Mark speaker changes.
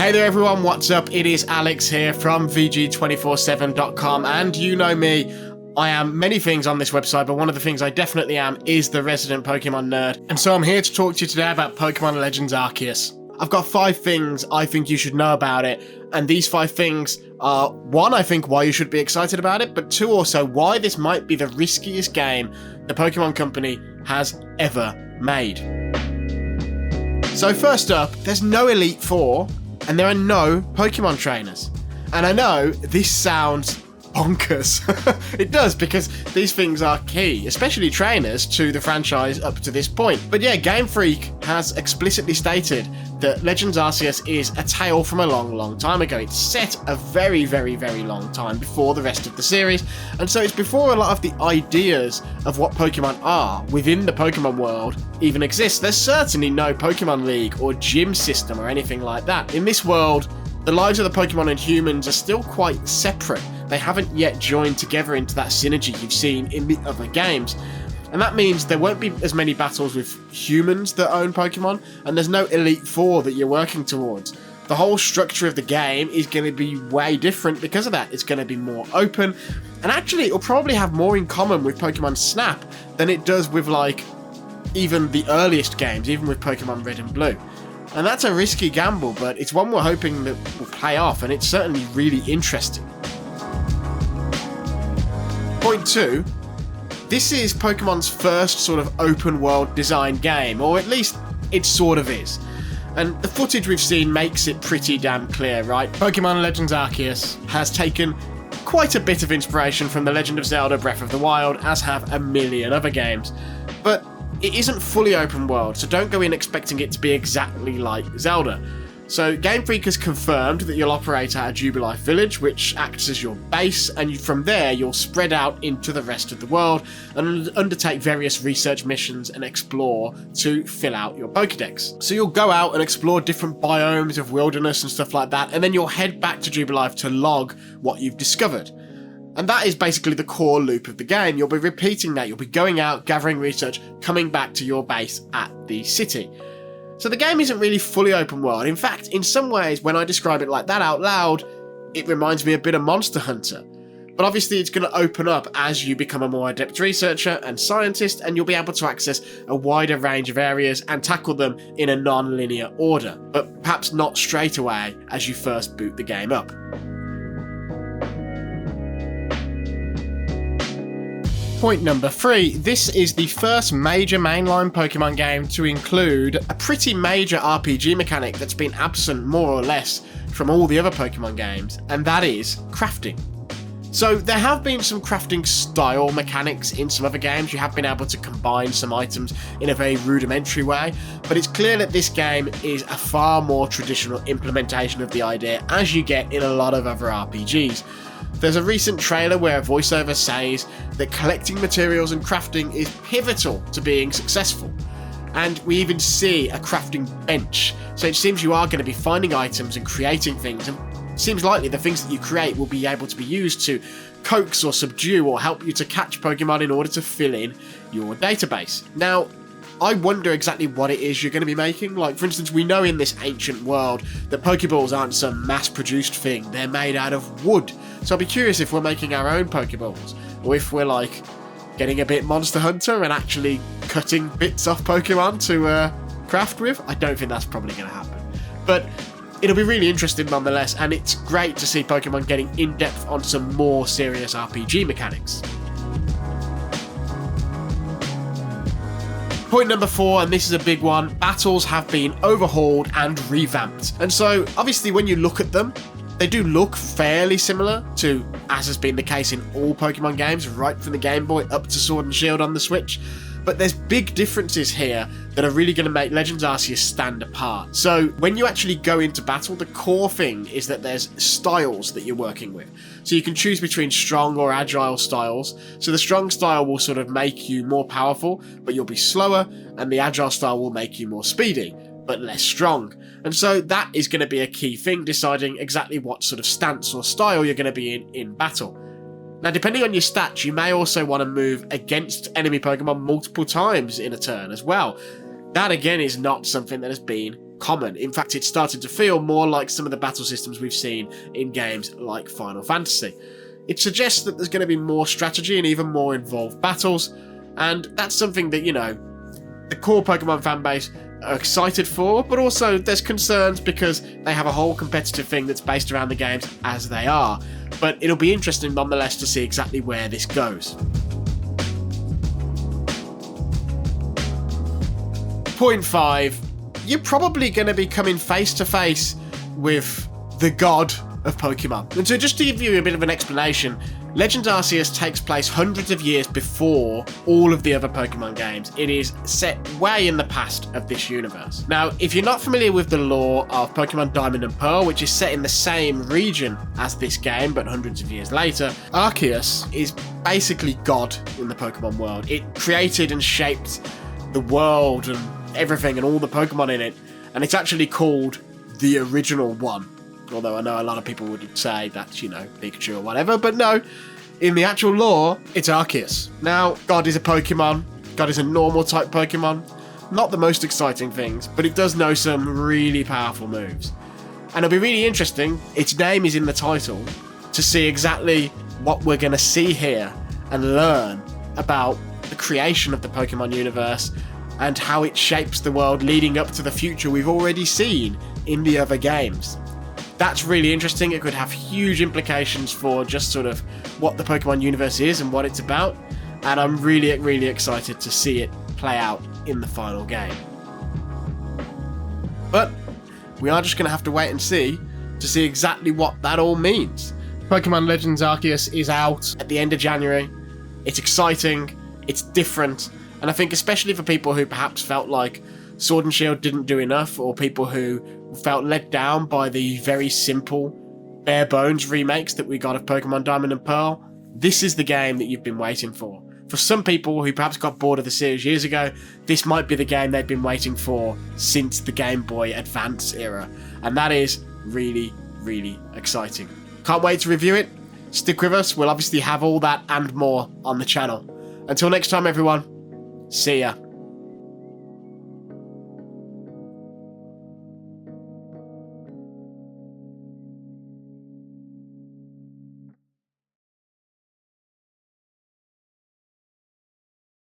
Speaker 1: Hey there everyone, what's up? It is Alex here from VG247.com, and you know me, I am many things on this website, but one of the things I definitely am is the resident Pokemon nerd. And so I'm here to talk to you today about Pokemon Legends Arceus. I've got 5 things I think you should know about it, and these 5 things are, 1, I think why you should be excited about it, but 2, also why this might be the riskiest game the Pokemon Company has ever made. So first up, there's no Elite Four, and there are no Pokemon trainers. And I know this sounds bonkers. It does, because these things are key, especially trainers, to the franchise up to this point. But yeah, Game Freak has explicitly stated that Legends Arceus is a tale from a long time ago. It's set a very long time before the rest of the series, and so it's before a lot of the ideas of what Pokemon are within the Pokemon world even exist. There's certainly no Pokemon League or gym system or anything like that. In this world, the lives of the Pokemon and humans are still quite separate. They haven't yet joined together into that synergy you've seen in the other games. And that means there won't be as many battles with humans that own Pokemon, and there's no Elite Four that you're working towards. The whole structure of the game is going to be way different because of that. It's going to be more open, and actually it'll probably have more in common with Pokemon Snap than it does with, like, even the earliest games, even with Pokemon Red and Blue. And that's a risky gamble, but it's one we're hoping that will play off, and it's certainly really interesting. Point 2, this is Pokemon's first sort of open world design game, or at least it sort of is. And the footage we've seen makes it pretty damn clear, right? Pokemon Legends Arceus has taken quite a bit of inspiration from The Legend of Zelda Breath of the Wild, as have a million other games. But it isn't fully open world, so don't go in expecting it to be exactly like Zelda. So Game Freak has confirmed that you'll operate at a Jubilife village, which acts as your base, and from there you'll spread out into the rest of the world and undertake various research missions and explore to fill out your Pokedex. So you'll go out and explore different biomes of wilderness and stuff like that, and then you'll head back to Jubilife to log what you've discovered. And that is basically the core loop of the game. You'll be repeating that. You'll be going out, gathering research, coming back to your base at the city. So the game isn't really fully open world. In fact, in some ways, when I describe it like that out loud, it reminds me a bit of Monster Hunter. But obviously it's going to open up as you become a more adept researcher and scientist, and you'll be able to access a wider range of areas and tackle them in a non-linear order, but perhaps not straight away as you first boot the game up. Point number 3, this is the first major mainline Pokemon game to include a pretty major RPG mechanic that's been absent more or less from all the other Pokemon games, and that is crafting. So there have been some crafting style mechanics in some other games. You have been able to combine some items in a very rudimentary way, but it's clear that this game is a far more traditional implementation of the idea, as you get in a lot of other RPGs. There's a recent trailer where a voiceover says that collecting materials and crafting is pivotal to being successful. And we even see a crafting bench. So it seems you are going to be finding items and creating things, and it seems likely the things that you create will be able to be used to coax or subdue or help you to catch Pokemon in order to fill in your database. Now, I wonder exactly what it is you're going to be making. Like, for instance, we know in this ancient world that Pokeballs aren't some mass-produced thing. They're made out of wood. So I'll be curious if we're making our own Pokeballs, or if we're, like, getting a bit Monster Hunter and actually cutting bits off Pokemon to craft with. I don't think that's probably going to happen. But it'll be really interesting nonetheless, and it's great to see Pokemon getting in-depth on some more serious RPG mechanics. Point number 4, and this is a big one, battles have been overhauled and revamped. And so, obviously, when you look at them, they do look fairly similar to, as has been the case in all Pokemon games, right from the Game Boy up to Sword and Shield on the Switch. But there's big differences here that are really going to make Legends Arceus stand apart. So when you actually go into battle, the core thing is that there's styles that you're working with. So you can choose between strong or agile styles. So the strong style will sort of make you more powerful, but you'll be slower, and the agile style will make you more speedy, but less strong. And so that is going to be a key thing, deciding exactly what sort of stance or style you're going to be in battle. Now, depending on your stats, you may also want to move against enemy Pokemon multiple times in a turn as well. That, again, is not something that has been common. In fact, it's started to feel more like some of the battle systems we've seen in games like Final Fantasy. It suggests that there's going to be more strategy and even more involved battles, and that's something that, the core Pokemon fanbase are excited for, but also there's concerns because they have a whole competitive thing that's based around the games as they are. But it'll be interesting nonetheless to see exactly where this goes. Point 5. You're probably going to be coming face to face with the god of Pokemon. And so just to give you a bit of an explanation, Legends Arceus takes place hundreds of years before all of the other Pokemon games. It is set way in the past of this universe. Now, if you're not familiar with the lore of Pokemon Diamond and Pearl, which is set in the same region as this game, but hundreds of years later, Arceus is basically God in the Pokemon world. It created and shaped the world and everything and all the Pokemon in it, and it's actually called the Original One. Although I know a lot of people would say that's, Pikachu or whatever, but no, in the actual lore, it's Arceus. Now, God is a Pokemon. God is a normal type Pokemon. Not the most exciting things, but it does know some really powerful moves. And it'll be really interesting, its name is in the title, to see exactly what we're going to see here and learn about the creation of the Pokemon universe and how it shapes the world leading up to the future we've already seen in the other games. That's really interesting. It could have huge implications for just sort of what the Pokemon universe is and what it's about, and I'm really, really excited to see it play out in the final game. But we are just going to have to wait and see to see exactly what that all means. Pokemon Legends Arceus is out at the end of January. It's exciting, it's different, and I think especially for people who perhaps felt like Sword and Shield didn't do enough, or people who felt let down by the very simple, bare bones remakes that we got of Pokemon Diamond and Pearl, this is the game that you've been waiting for. For some people who perhaps got bored of the series years ago, this might be the game they've been waiting for since the Game Boy Advance era, and that is really, really exciting. Can't wait to review it. Stick with us, we'll obviously have all that and more on the channel. Until next time everyone, see ya.